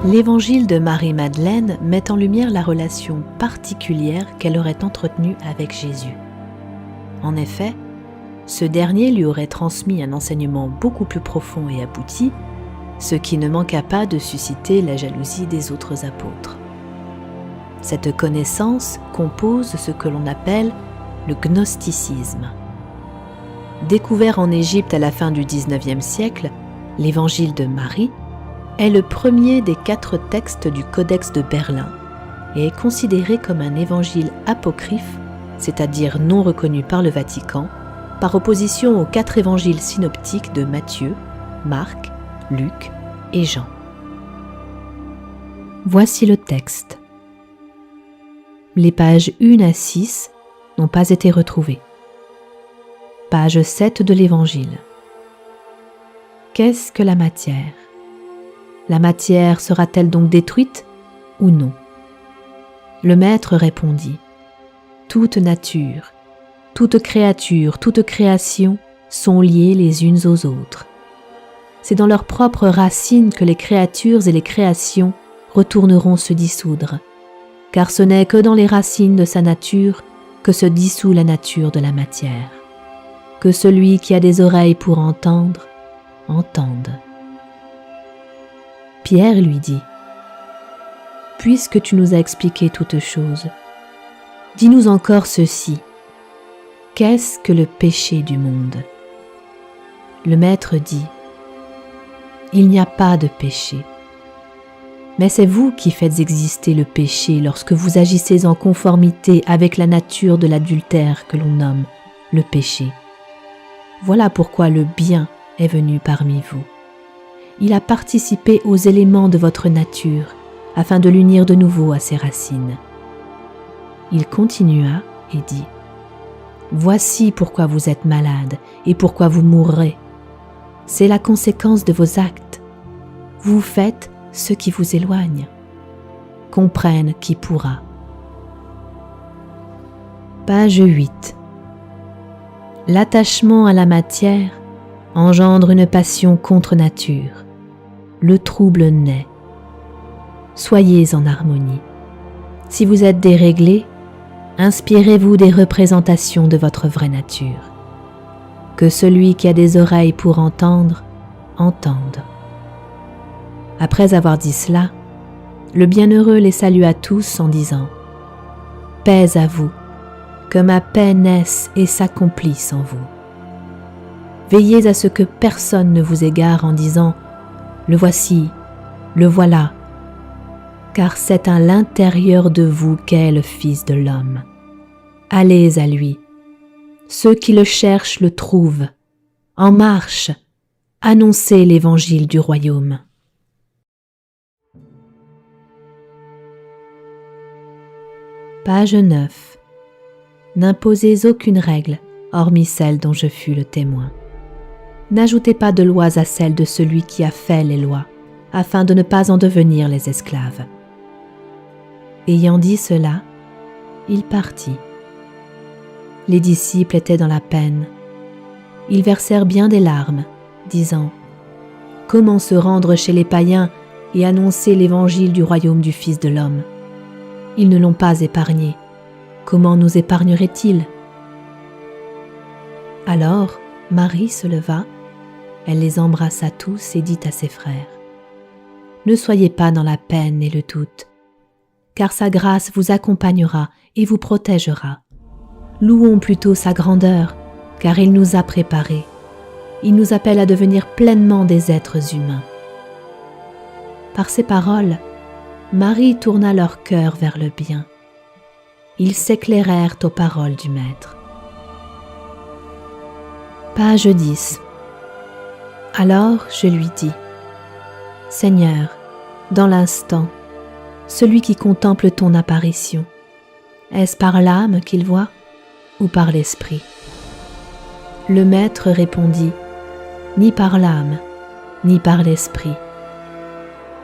L'évangile de Marie-Madeleine met en lumière la relation particulière qu'elle aurait entretenue avec Jésus. En effet, ce dernier lui aurait transmis un enseignement beaucoup plus profond et abouti, ce qui ne manqua pas de susciter la jalousie des autres apôtres. Cette connaissance compose ce que l'on appelle le gnosticisme. Découvert en Égypte à la fin du XIXe siècle, l'évangile de Marie est le premier des 4 textes du Codex de Berlin et est considéré comme un évangile apocryphe, c'est-à-dire non reconnu par le Vatican, par opposition aux 4 évangiles synoptiques de Matthieu, Marc, Luc et Jean. Voici le texte. Les pages 1 à 6 n'ont pas été retrouvées. Page 7 de l'Évangile. Qu'est-ce que la matière ? La matière sera-t-elle donc détruite ou non ? Le Maître répondit : toute nature, toute créature, toute création sont liées les unes aux autres. C'est dans leurs propres racines que les créatures et les créations retourneront se dissoudre, car ce n'est que dans les racines de sa nature que se dissout la nature de la matière. Que celui qui a des oreilles pour entendre, entende. Pierre lui dit : puisque tu nous as expliqué toutes choses, dis-nous encore ceci. Qu'est-ce que le péché du monde ? Le Maître dit : il n'y a pas de péché. Mais c'est vous qui faites exister le péché lorsque vous agissez en conformité avec la nature de l'adultère que l'on nomme le péché. Voilà pourquoi le bien est venu parmi vous. Il a participé aux éléments de votre nature afin de l'unir de nouveau à ses racines. Il continua et dit : voici pourquoi vous êtes malade et pourquoi vous mourrez. C'est la conséquence de vos actes. Vous faites ce qui vous éloigne. Comprenne qui pourra. Page 8. L'attachement à la matière engendre une passion contre nature. Le trouble naît. Soyez en harmonie. Si vous êtes déréglé, inspirez-vous des représentations de votre vraie nature. Que celui qui a des oreilles pour entendre, entende. Après avoir dit cela, le bienheureux les salua tous en disant : paix à vous, que ma paix naisse et s'accomplisse en vous. Veillez à ce que personne ne vous égare en disant : le voici, le voilà, car c'est à l'intérieur de vous qu'est le Fils de l'homme. Allez à lui. Ceux qui le cherchent le trouvent. En marche, annoncez l'évangile du royaume. Page 9. N'imposez aucune règle, hormis celle dont je fus le témoin. N'ajoutez pas de lois à celles de celui qui a fait les lois, afin de ne pas en devenir les esclaves. Ayant dit cela, il partit. Les disciples étaient dans la peine. Ils versèrent bien des larmes, disant : comment se rendre chez les païens et annoncer l'évangile du royaume du Fils de l'homme ? Ils ne l'ont pas épargné. Comment nous épargnerait-il ? Alors Marie se leva, elle les embrassa tous et dit à ses frères : ne soyez pas dans la peine et le doute, car sa grâce vous accompagnera et vous protégera. Louons plutôt sa grandeur, car il nous a préparés. Il nous appelle à devenir pleinement des êtres humains. Par ces paroles, Marie tourna leur cœur vers le bien. Ils s'éclairèrent aux paroles du Maître. Page 10. Alors je lui dis : Seigneur, dans l'instant, celui qui contemple ton apparition, est-ce par l'âme qu'il voit ou par l'esprit ? Le Maître répondit : ni par l'âme, ni par l'esprit.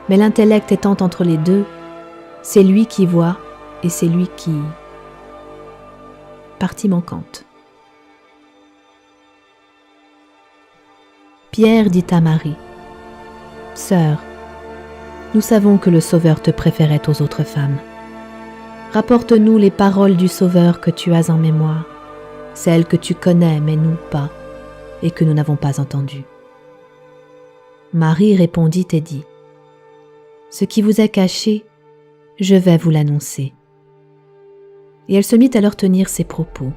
Mais l'intellect étant entre les deux, c'est lui qui voit et c'est lui qui... Partie manquante. Pierre dit à Marie : Sœur, Nous savons que le Sauveur te préférait aux autres femmes. Rapporte-nous les paroles du Sauveur que tu as en mémoire, celles que tu connais mais nous pas, et que nous n'avons pas entendues. » Marie répondit et dit : « Ce qui vous est caché, je vais vous l'annoncer. » Et elle se mit à leur tenir ces propos.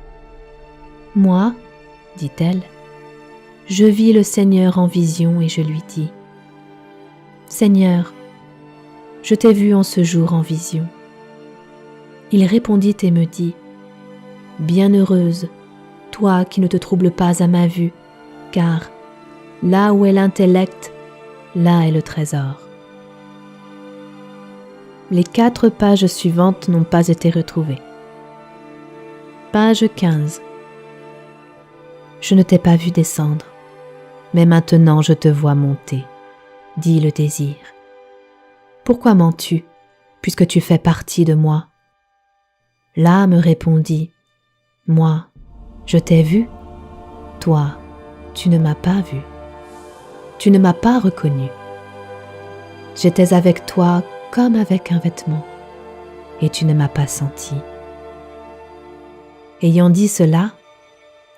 « Moi, dit-elle, je vis le Seigneur en vision et je lui dis : Seigneur, je t'ai vu en ce jour en vision. Il répondit et me dit : Bienheureuse, toi qui ne te troubles pas à ma vue, car là où est l'intellect, là est le trésor. Les 4 pages suivantes n'ont pas été retrouvées. Page 15. Je ne t'ai pas vu descendre, mais maintenant je te vois monter, dit le désir. Pourquoi mens-tu, puisque tu fais partie de moi ? L'âme répondit : Moi, je t'ai vu, toi, tu ne m'as pas vu. Tu ne m'as pas reconnu. J'étais avec toi comme avec un vêtement, et tu ne m'as pas senti. Ayant dit cela,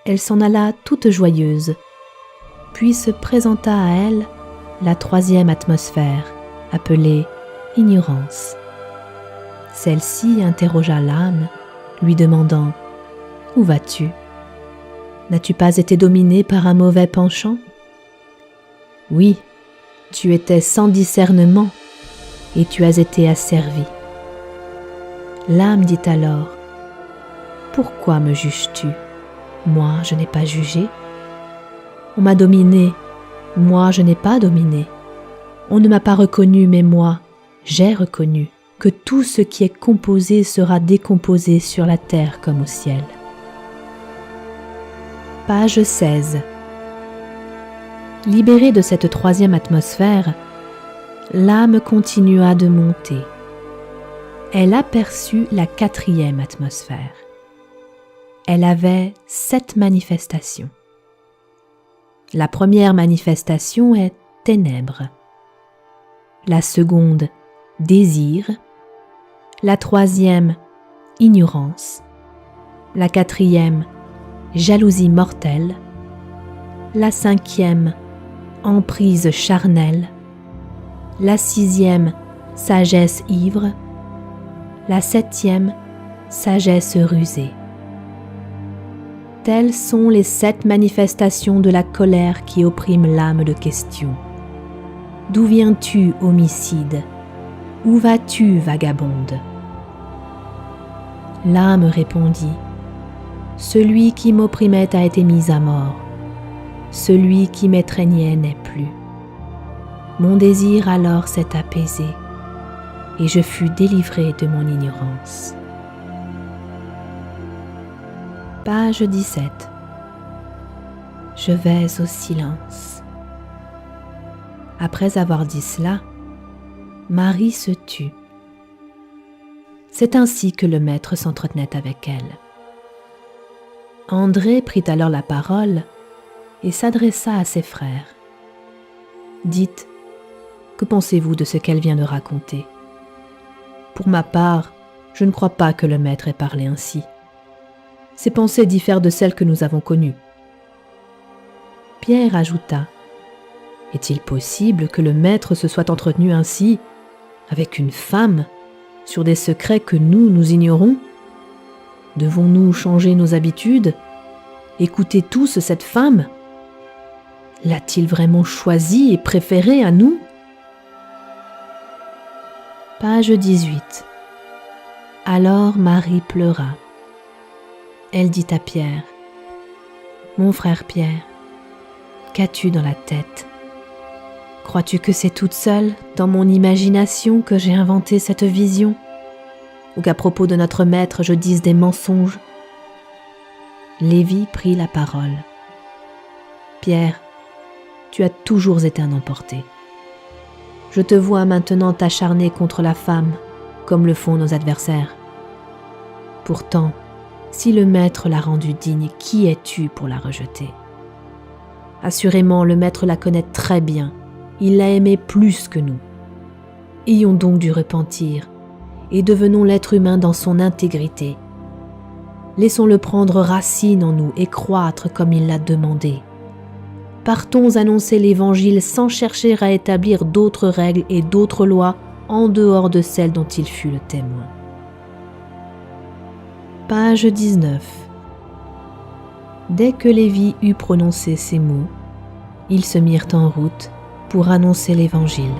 elle s'en alla toute joyeuse, puis se présenta à elle la 3e atmosphère, appelée ignorance. Celle-ci interrogea l'âme, lui demandant : « Où vas-tu ? N'as-tu pas été dominée par un mauvais penchant ? Oui, tu étais sans discernement, et tu as été asservie. » L'âme dit alors : « Pourquoi me juges-tu ? Moi, je n'ai pas jugé. On m'a dominé, moi, je n'ai pas dominé. On ne m'a pas reconnu, mais moi, j'ai reconnu que tout ce qui est composé sera décomposé sur la terre comme au ciel. » Page 16. Libérée de cette 3e atmosphère, l'âme continua de monter. Elle aperçut la 4e atmosphère. Elle avait 7 manifestations. La première manifestation est ténèbres. La seconde, désir. La 3e, ignorance. La 4e, jalousie mortelle. La 5e, emprise charnelle. La 6e, sagesse ivre. La 7e, sagesse rusée. Telles sont les 7 manifestations de la colère qui opprime l'âme de question. D'où viens-tu, homicide ? Où vas-tu, vagabonde ? L'âme répondit : Celui qui m'opprimait a été mis à mort. Celui qui m'étreignait n'est plus. Mon désir alors s'est apaisé, et je fus délivré de mon ignorance. Page 17. Je vais au silence. Après avoir dit cela, Marie se tut. C'est ainsi que le maître s'entretenait avec elle. André prit alors la parole et s'adressa à ses frères. « Dites, que pensez-vous de ce qu'elle vient de raconter ? Pour ma part, je ne crois pas que le maître ait parlé ainsi. Ses pensées diffèrent de celles que nous avons connues. » Pierre ajouta : « Est-il possible que le maître se soit entretenu ainsi avec une femme sur des secrets que nous ignorons ? Devons-nous changer nos habitudes ? Écouter tous cette femme ? L'a-t-il vraiment choisie et préférée à nous ? » Page 18. Alors Marie pleura. Elle dit à Pierre : « Mon frère Pierre, qu'as-tu dans la tête ? Crois-tu que c'est toute seule, dans mon imagination, que j'ai inventé cette vision ? Ou qu'à propos de notre maître, je dise des mensonges ? » Lévi prit la parole. « Pierre, tu as toujours été un emporté. Je te vois maintenant t'acharner contre la femme, comme le font nos adversaires. Pourtant, si le maître l'a rendue digne, qui es-tu pour la rejeter ? Assurément, le maître la connaît très bien. Il l'a aimée plus que nous. Ayons donc du repentir et devenons l'être humain dans son intégrité. Laissons-le prendre racine en nous et croître comme il l'a demandé. Partons annoncer l'Évangile sans chercher à établir d'autres règles et d'autres lois en dehors de celles dont il fut le témoin. Page 19. Dès que Lévi eut prononcé ces mots, ils se mirent en route pour annoncer l'Évangile.